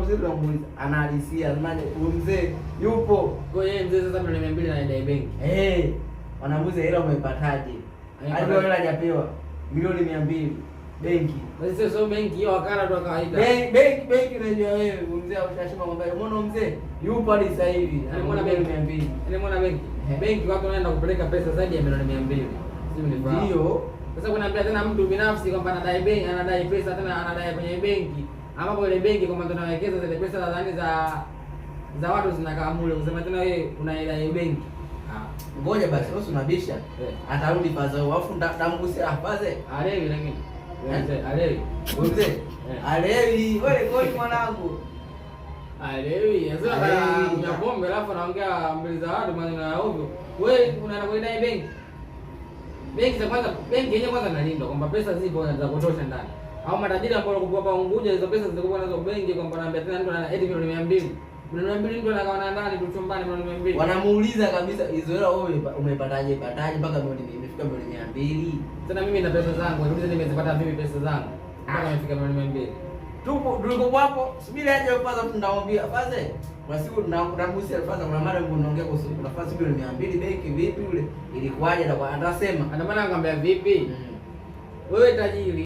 mzee tunamuuliza analisia maana huyu mzee yupo. Kwa hiyo mzee sasa milioni 200 anaidai benki. Wanamuuliza hela umepataje? Hadi hela hajapewa milioni 200 benki. Basi sio benki hiyo, wakala tu kawaida. Benki unajua wewe mzee utashima kwamba umeona mzee yupo hadi sasa hivi. Anaona benki 200. Anaona benki. Benki watu wanaenda kupeleka pesa zaidi ya milioni 200. Sio ni fahamu. Ndio. Sasa kunaambia tena mtu binafsi kwamba anadai benki, anadai pesa tena anadai kwenye benki. Ambapo ile benki kwamba tunawekeza zile pesa za ndani za watu zinakaa mule. Kusema tena wewe unaidai benki. Ngoja basi wewe unabisha. Atarudi faza wao afu ndamgusia afaze. Alewi lakini. Alewi. Mzee. Alewi, wewe koi mwanangu. Alewi. Sasa kuna pombe alafu anaongea mbele za watu maneno ya ovyo. Wewe unaenda kuidai benki. Benki za kwanza, benki yenyewe kwanza inalindwa kwamba pesa zipo za kutosha ndani. Au matajiri ambao wanakuwa hapa Unguja hizo pesa zilizokuwa nazo benki kwamba anaambia tena mtu ana milioni 200. Milioni 200 mtu anakaona ndani tu chumbani milioni 200. Wanamuuliza kabisa hizo hela wewe umepataje mpaka imefika milioni 200. Tena mimi na pesa zangu, niulize nimezipata vipi pesa zangu? Mpaka imefika milioni 200. Tuliko hapo, subiri aje kwanza tunamwambia faze. Kwa siku tunagusia kwanza kuna mara unaongea kuhusu nafasi milioni 200 benki vipi ule? Ilikuwaje na atasema. Ana maana ngambia vipi? Wewe tajiri